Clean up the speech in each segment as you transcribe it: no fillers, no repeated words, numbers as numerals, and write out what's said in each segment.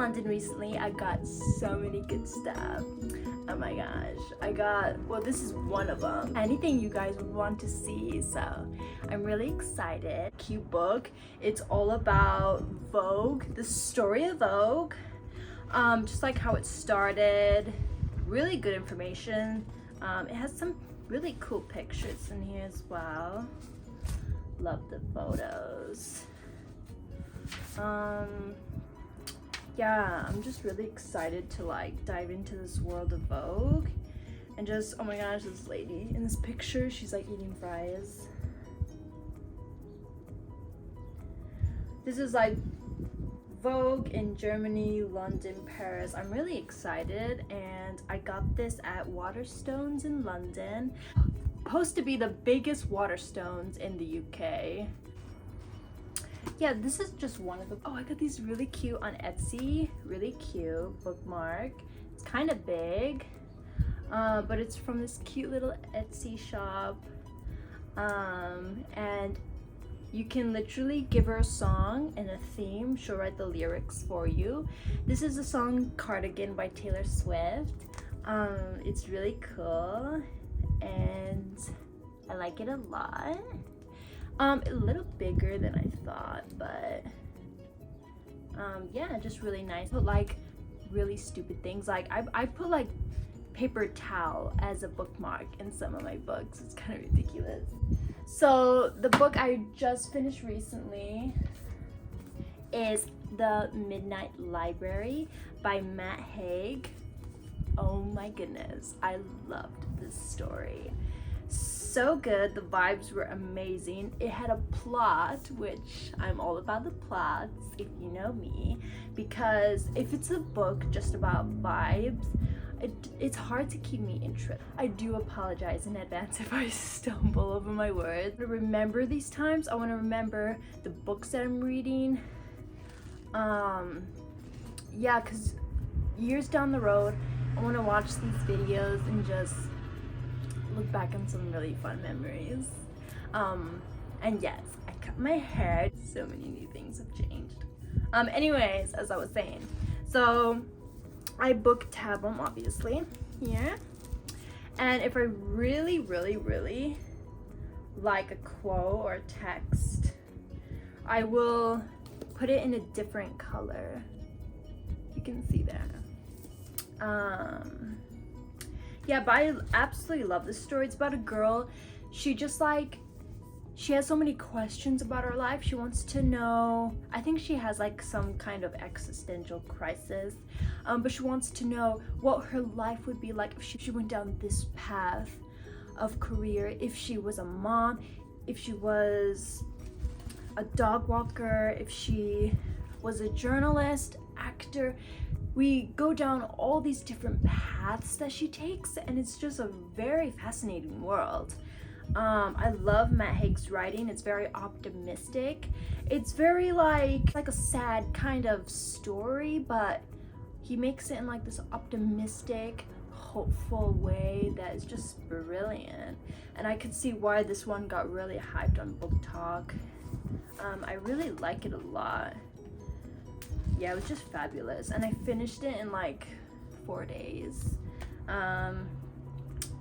London recently. I got so many good stuff. Oh my gosh. Well, this is one of them. Anything you guys would want to see, so I'm really excited. Cute book. It's all about Vogue, the story of Vogue. Just like how it started. Really good information. It has some really cool pictures in here as well. Love the photos. Yeah, I'm just really excited to like dive into this world of Vogue. And just, oh my gosh, this lady in this picture, she's like eating fries. This is like Vogue in Germany, London, Paris. I'm really excited, and I got this at Waterstones in London. Supposed to be the biggest Waterstones in the UK. Yeah, this is just one of them. Oh, I got these really cute on Etsy. Really cute bookmark. It's kind of big, but it's from this cute little Etsy shop. And you can literally give her a song and a theme. She'll write the lyrics for you. This is the song Cardigan by Taylor Swift. It's really cool and I like it a lot. A little bigger than I thought, but yeah, just really nice. But like really stupid things, like I put like paper towel as a bookmark in some of my books. It's kind of ridiculous. So the book I just finished recently is The Midnight Library by Matt Haig. Oh my goodness, I loved this story. So good, the vibes were amazing. It had a plot, which I'm all about the plots, if you know me, because if it's a book just about vibes, it's hard to keep me interested. I do apologize in advance if I stumble over my words. To remember these times, I want to remember the books that I'm reading. Yeah, because years down the road, I want to watch these videos and just look back on some really fun memories. And yes, I cut my hair. So many new things have changed. Anyways, as I was saying, so I book tab them obviously here, and if I really like a quote or a text, I will put it in a different color. You can see that. Yeah, but I absolutely love this story. It's about a girl. She has so many questions about her life. She wants to know, I think she has like some kind of existential crisis, but she wants to know what her life would be like if she went down this path of career, if she was a mom, if she was a dog walker, if she was a journalist, actor. We go down all these different paths that she takes, and it's just a very fascinating world. I love Matt Haig's writing. It's very optimistic. It's very like a sad kind of story, but he makes it in like this optimistic, hopeful way that is just brilliant. And I could see why this one got really hyped on Book Talk. I really like it a lot. Yeah, it was just fabulous, and I finished it in like 4 days.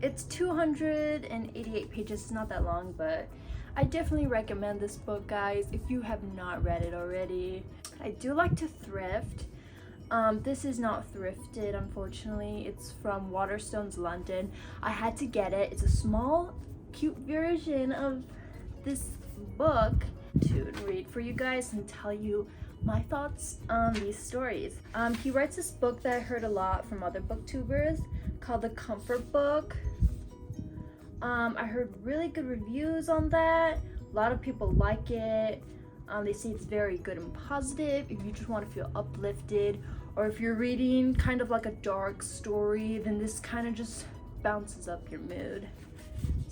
It's 288 pages. It's not that long, but I definitely recommend this book, guys, if you have not read it already. I do like to thrift. This is not thrifted, unfortunately. It's from Waterstones, London. I had to get it. It's a small, cute version of this book to read for you guys and tell you my thoughts on these stories. He writes this book that I heard a lot from other booktubers called The Comfort Book. I heard really good reviews on that. A lot of people like it. They say it's very good and positive if you just want to feel uplifted, or if you're reading kind of like a dark story, then this kind of just bounces up your mood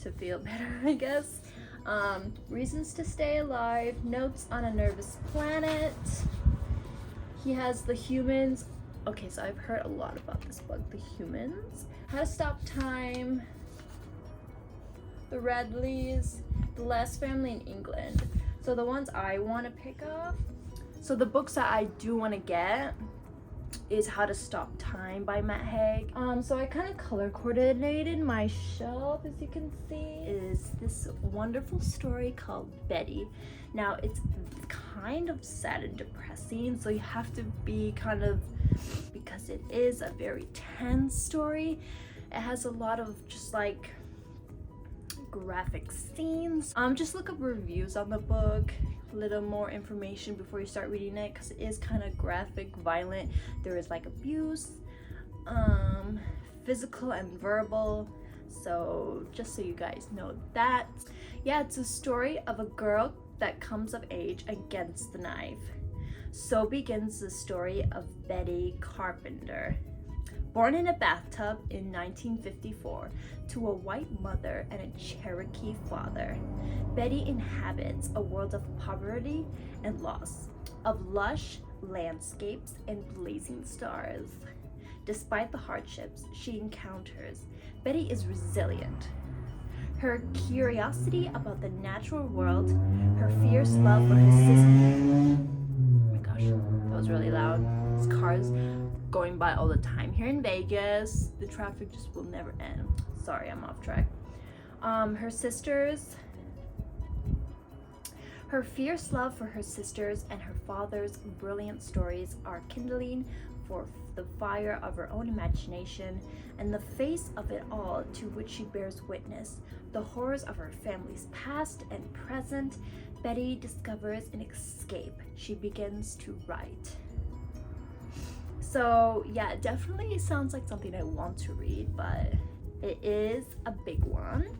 to feel better, I guess. Reasons to Stay Alive, Notes on a Nervous Planet. He has The Humans. Okay, so I've heard a lot about this book, The Humans. How to Stop Time, The Redleys, The Last Family in England. So the ones I want to pick up, so the books that I do want to get is How to Stop Time by Matt Haig. So I kind of color coordinated my shelf, as you can see. Is this wonderful story called Betty. Now it's kind of sad and depressing, so you have to be kind of, because it is a very tense story. It has a lot of just like graphic scenes. Just look up reviews on the book, a little more information before you start reading it, because it is kind of graphic, violent. There is like abuse, physical and verbal, so just so you guys know that. Yeah, it's a story of a girl that comes of age against the knife. So begins the story of Betty Carpenter. Born in a bathtub in 1954 to a white mother and a Cherokee father, Betty inhabits a world of poverty and loss, of lush landscapes and blazing stars. Despite the hardships she encounters, Betty is resilient. Her curiosity about the natural world, her fierce love for her sister. Oh my gosh, that was really loud. There's cars going by all the time here in Vegas. The traffic just will never end. Sorry, I'm off track. Her sisters. Her fierce love for her sisters and her father's brilliant stories are kindling for the fire of her own imagination, and the face of it all to which she bears witness, the horrors of her family's past and present, Betty discovers an escape. She begins to write. So yeah, it definitely sounds like something I want to read, but it is a big one.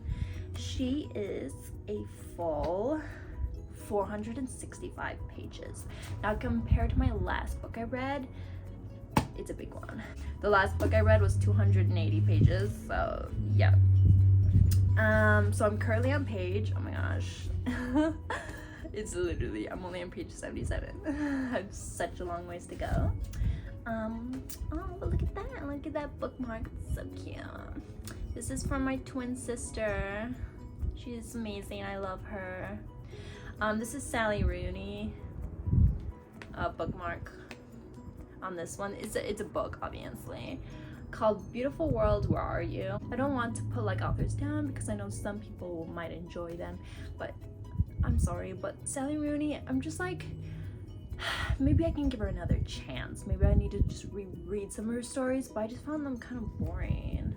She is a full 465 pages. Now compared to my last book I read, it's a big one. The last book I read was 280 pages, so yeah. So I'm currently on page, oh my gosh. It's literally, I'm only on page 77. I have such a long ways to go. Oh, but look at that bookmark, it's so cute. This is from my twin sister. She's amazing, I love her. This is Sally Rooney, bookmark on this one. It's a book, obviously, called Beautiful World, Where Are You? I don't want to put like authors down because I know some people might enjoy them, but I'm sorry, but Sally Rooney, I'm just like, maybe I can give her another chance. Maybe I need to just reread some of her stories, but I just found them kind of boring.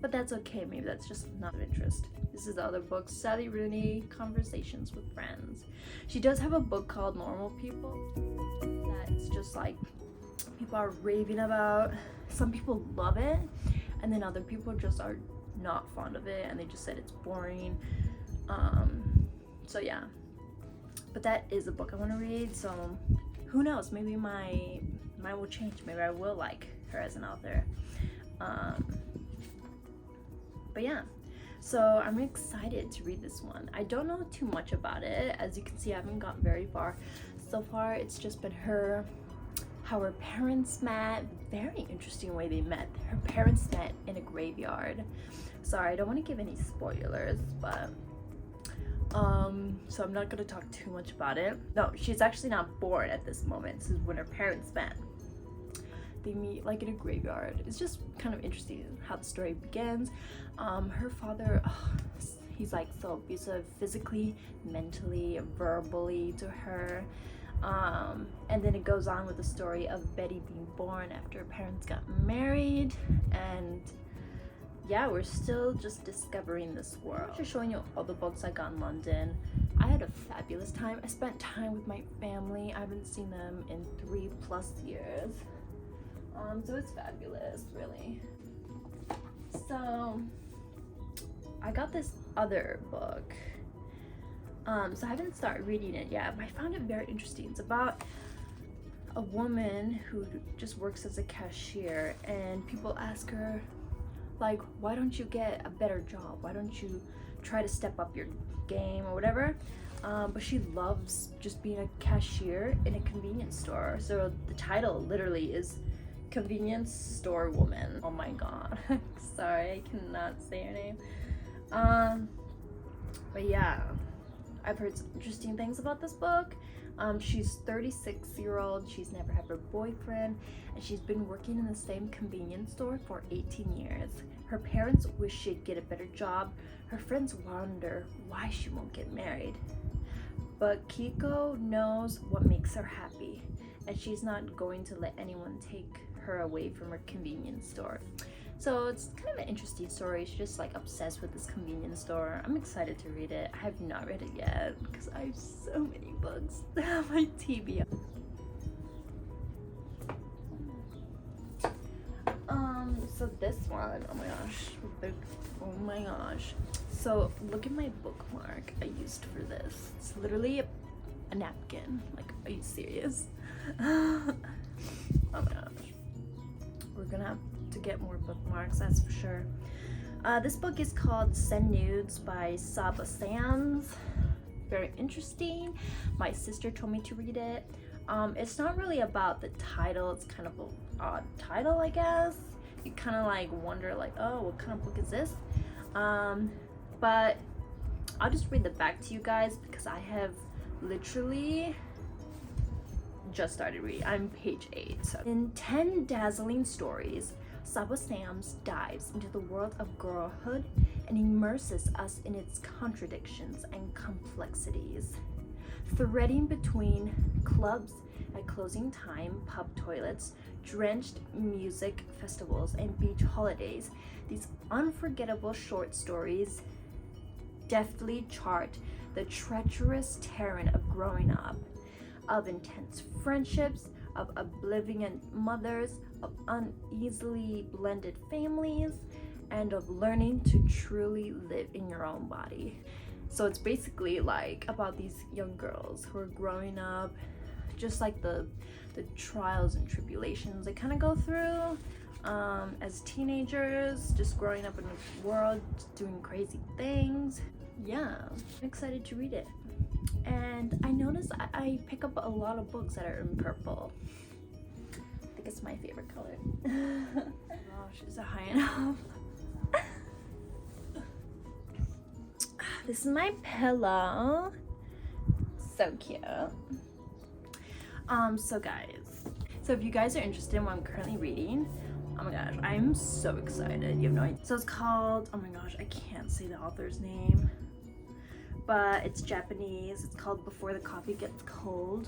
But that's okay, maybe that's just not of interest. This is the other book, Sally Rooney, Conversations with Friends. She does have a book called Normal People that's just like people are raving about. Some people love it, and then other people just are not fond of it, and they just said it's boring. So yeah, but that is a book I want to read, so who knows, maybe my mind will change. Maybe I will like her as an author. But yeah, so I'm excited to read this one. I don't know too much about it. As you can see, I haven't gotten very far. So far, it's just been how her parents met. Very interesting way they met. Her parents met in a graveyard. Sorry, I don't want to give any spoilers, but so I'm not gonna talk too much about it. No, she's actually not born at this moment. This is when her parents met. They meet like in a graveyard. It's just kind of interesting how the story begins. Her father, he's like so abusive physically, mentally, verbally to her. And then it goes on with the story of Betty being born after her parents got married, and yeah, we're still just discovering this world. Just showing you all the books I got in London. I had a fabulous time. I spent time with my family. I haven't seen them in 3+ years. So it's fabulous, really. So I got this other book. So I haven't started reading it yet, but I found it very interesting. It's about a woman who just works as a cashier, and people ask her, like, why don't you get a better job? Why don't you try to step up your game or whatever? But she loves just being a cashier in a convenience store. So the title literally is Convenience Store Woman. Oh my god. Sorry, I cannot say her name. But yeah, I've heard some interesting things about this book. She's 36-year-old, she's never had a boyfriend, and she's been working in the same convenience store for 18 years. Her parents wish she'd get a better job. Her friends wonder why she won't get married. But Kiko knows what makes her happy, and she's not going to let anyone take her away from her convenience store. So it's kind of an interesting story. She's just like obsessed with this convenience store. I'm excited to read it. I have not read it yet because I have so many books on my TBR. So this one, oh my gosh. So look at my bookmark I used for this. It's literally a napkin. Like, are you serious? Oh my gosh. We're gonna have to get more bookmarks, that's for sure. This book is called Send Nudes by Saba Sams. Very interesting. My sister told me to read it. It's not really about the title. It's kind of an odd title, I guess. You kind of like wonder like, oh, what kind of book is this? But I'll just read the back to you guys because I have literally just started reading. I'm page 8. So in 10 dazzling stories, Saba Sams dives into the world of girlhood and immerses us in its contradictions and complexities. Threading between clubs at closing time, pub toilets, drenched music festivals, and beach holidays, these unforgettable short stories deftly chart the treacherous terrain of growing up, of intense friendships, of oblivion mothers, of uneasily blended families, and of learning to truly live in your own body. So it's basically like about these young girls who are growing up, just like the trials and tribulations they kind of go through as teenagers, just growing up in a world, doing crazy things. Yeah, I'm excited to read it. And I noticed I pick up a lot of books that are in purple. I think it's my favorite color. Gosh, is it high enough? This is my pillow. So cute. So guys, so if you guys are interested in what I'm currently reading, oh my gosh, I'm so excited. You have no idea. So it's called, oh my gosh, I can't say the author's name, but it's Japanese. It's called Before the Coffee Gets Cold.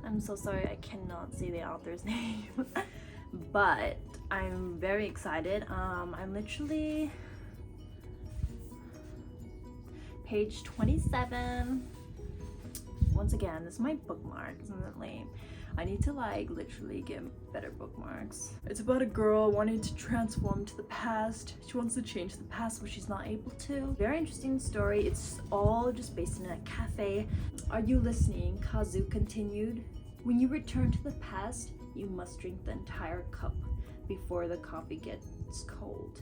I'm so sorry, I cannot say the author's name. But I'm very excited. I'm literally page 27. Once again, this is my bookmark. Isn't that lame? I need to like literally get better bookmarks. It's about a girl wanting to transform to the past. She wants to change the past, but she's not able to. Very interesting story. It's all just based in a cafe. Are you listening? Kazu continued. When you return to the past, you must drink the entire cup before the coffee gets cold.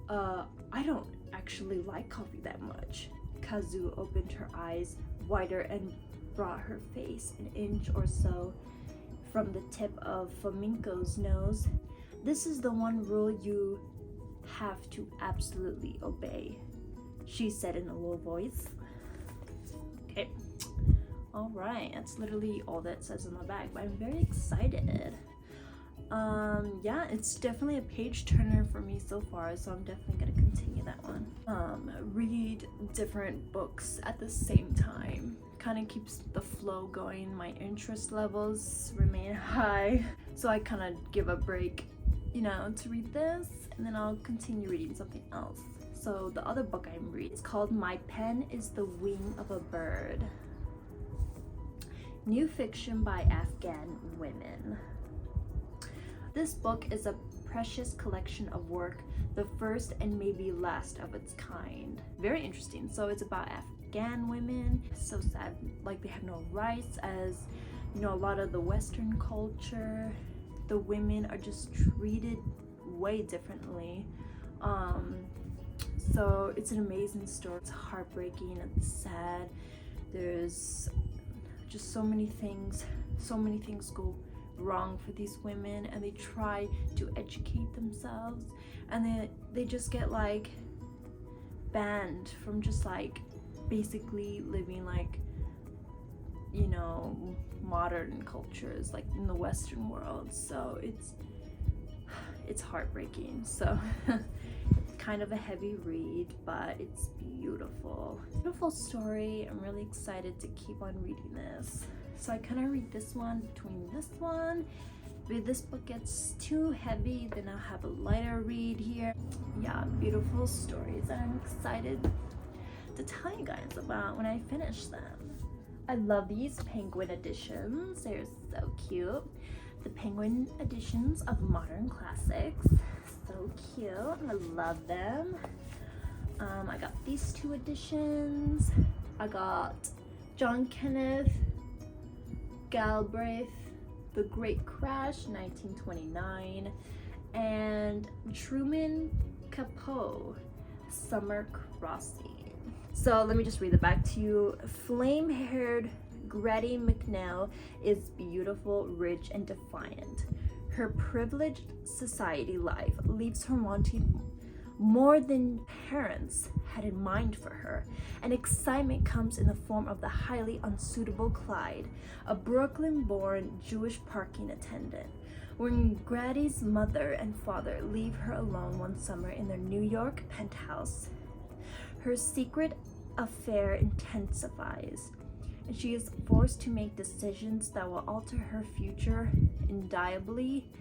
I don't actually like coffee that much. Kazu opened her eyes wider and brought her face an inch or so from the tip of Flamingo's nose. This is the one rule you have to absolutely obey, she said in a low voice. Okay. Alright, that's literally all that says on the back, but I'm very excited. Yeah, it's definitely a page turner for me so far, so I'm definitely gonna continue that one. Read different books at the same time. Kind of keeps the flow going. My interest levels remain high, so I kind of give a break, you know, to read this, and then I'll continue reading something else. So the other book I'm reading is called My Pen is the Wing of a Bird. New fiction by Afghan women. This book is a precious collection of work, the first and maybe last of its kind. Very interesting. So it's about Afghan women. So sad, like they have no rights, as you know, a lot of the Western culture, the women are just treated way differently. So it's an amazing story. It's heartbreaking, it's sad. There's just so many things go wrong for these women, and they try to educate themselves, and they just get like banned from just like basically living like, you know, modern cultures like in the Western world. So it's heartbreaking. So kind of a heavy read, but it's beautiful story. I'm really excited to keep on reading this. So I kind of read this one between this one. If this book gets too heavy, then I'll have a lighter read here. Yeah, beautiful stories that I'm excited to tell you guys about when I finish them. I love these penguin editions. They're so cute. The penguin editions of modern classics. So cute. I love them. I got these two editions. I got John Kenneth Galbraith, The Great Crash, 1929, and Truman Capote, Summer Crossing. So let me just read it back to you. Flame-haired Gretty McNeil is beautiful, rich, and defiant. Her privileged society life leaves her wanting more than parents had in mind for her, and excitement comes in the form of the highly unsuitable Clyde, a Brooklyn-born Jewish parking attendant. When Gretty's mother and father leave her alone one summer in their New York penthouse, her secret affair intensifies, and she is forced to make decisions that will alter her future indiably.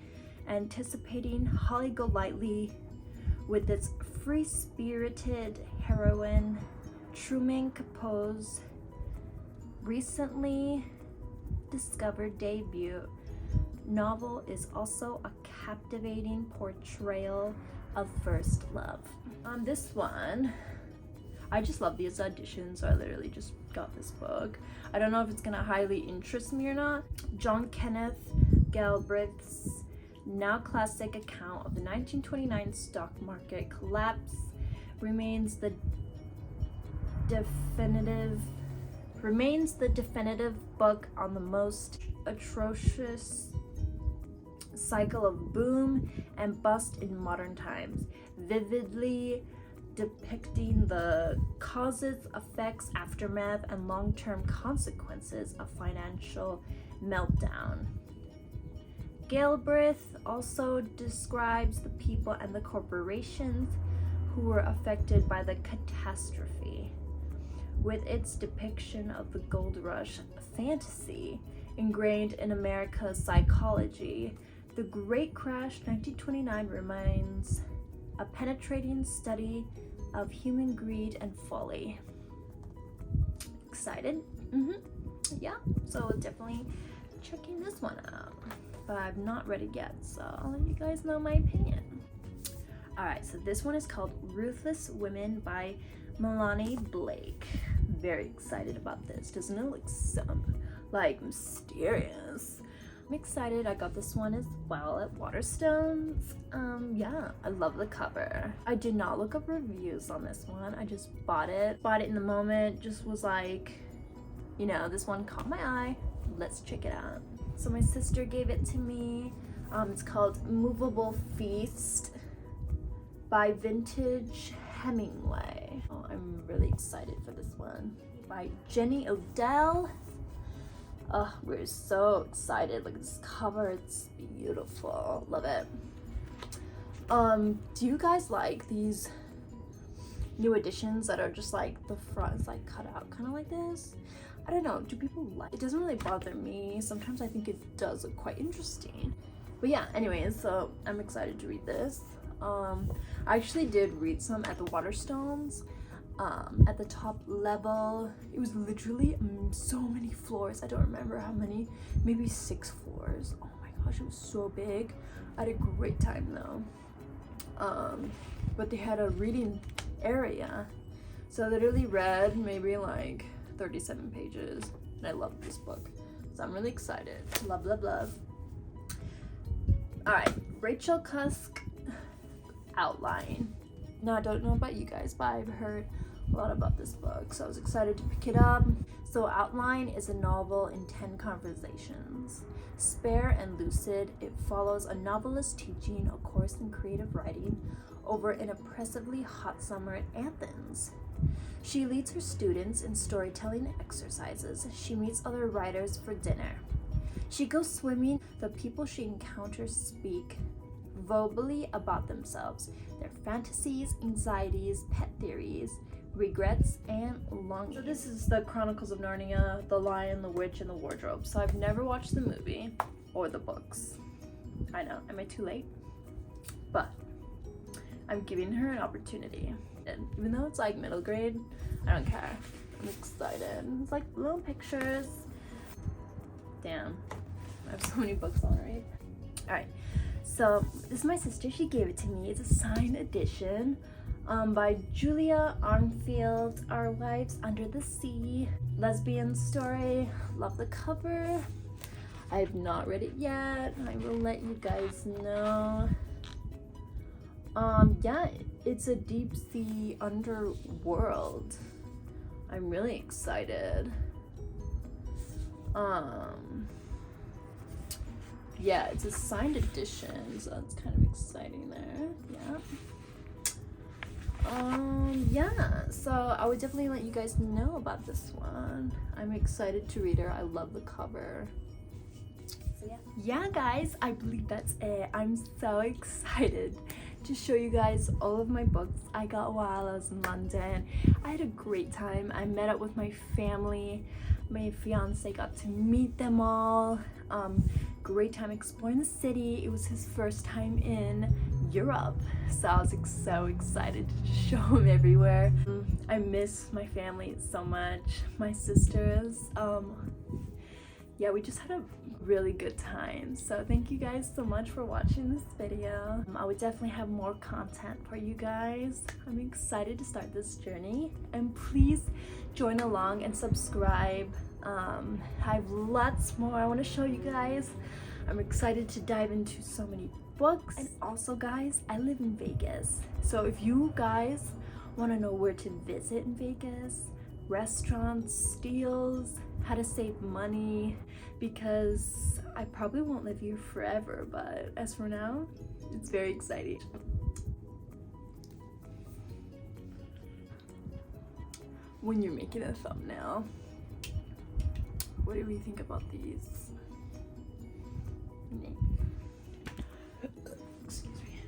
Anticipating Holly Golightly with its free-spirited heroine, Truman Capote's recently discovered debut novel is also a captivating portrayal of first love. On this one, I just love these editions, so I literally just got this book. I don't know if it's gonna highly interest me or not. John Kenneth Galbraith's now classic account of the 1929 stock market collapse remains the definitive book on the most atrocious cycle of boom and bust in modern times, vividly depicting the causes, effects, aftermath, and long-term consequences of financial meltdown. Galbraith also describes the people and the corporations who were affected by the catastrophe, with its depiction of the gold rush fantasy ingrained in America's psychology. The Great Crash 1929 remains a penetrating study of human greed and folly. Excited? Yeah, so definitely checking this one out. But I've not read it yet, so I'll let you guys know my opinion. Alright, so this one is called Ruthless Women by Melanie Blake. Very excited about this. Doesn't it look so mysterious? I'm excited. I got this one as well at Waterstones. Yeah, I love the cover. I did not look up reviews on this one. I just bought it in the moment. Just was like, you know, this one caught my eye. Let's check it out. So my sister gave it to me. It's called Movable Feast by Vintage Hemingway. Oh, I'm really excited for this one. By Jenny Odell. Oh, we're so excited. Look at this cover. It's beautiful. Love it. Do you guys like these new editions that are just like the front is like cut out kind of like this? I don't know. Do people like it? Doesn't really bother me. Sometimes I think it does look quite interesting. But yeah, anyways, so I'm excited to read this. I actually did read some at the Waterstones. At the top level, it was literally so many floors. I don't remember how many, maybe 6 floors. Oh my gosh, it was so big. I had a great time though. But they had a reading area, so I literally read maybe like 37 pages, and I love this book, so I'm really excited. Love. All right, Rachel Cusk, Outline. Now I don't know about you guys, but I've heard a lot about this book, so I was excited to pick it up. So Outline is a novel in 10 conversations. Spare and lucid, it follows a novelist teaching a course in creative writing over an oppressively hot summer in Athens. She leads her students in storytelling exercises. She meets other writers for dinner. She goes swimming. The people she encounters speak verbally about themselves, their fantasies, anxieties, pet theories, regrets, and longings. So this is the Chronicles of Narnia, The Lion, the Witch, and the Wardrobe. So I've never watched the movie or the books. I know, am I too late? But I'm giving her an opportunity. And even though it's like middle grade, I don't care. I'm excited. It's like little pictures. Damn, I have so many books on read. Alright, so this is my sister. She gave it to me. It's a signed edition by Julia Armfield. Our Wives Under the Sea. Lesbian story. Love the cover. I have not read it yet. I will let you guys know. Yeah, it's a deep sea underworld. I'm really excited. Yeah, it's a signed edition, so that's kind of exciting there. Yeah, so I would definitely let you guys know about this one. I'm excited to read her. I love the cover. So yeah guys, I believe that's it. I'm so excited to show you guys all of my books I got while I was in London. I had a great time. I met up with my family. My fiance got to meet them all. Great time exploring the city. It was his first time in Europe, so I was so excited to show him everywhere. I miss my family so much, my sisters. Yeah, we just had a really good time. So thank you guys so much for watching this video. I would definitely have more content for you guys. I'm excited to start this journey, and please join along and subscribe. I have lots more I want to show you guys. I'm excited to dive into so many books. And also guys, I live in Vegas, so if you guys want to know where to visit in Vegas, restaurants, deals, how to save money, because I probably won't live here forever, but as for now, it's very exciting. When you're making a thumbnail, what do we think about these? Excuse me.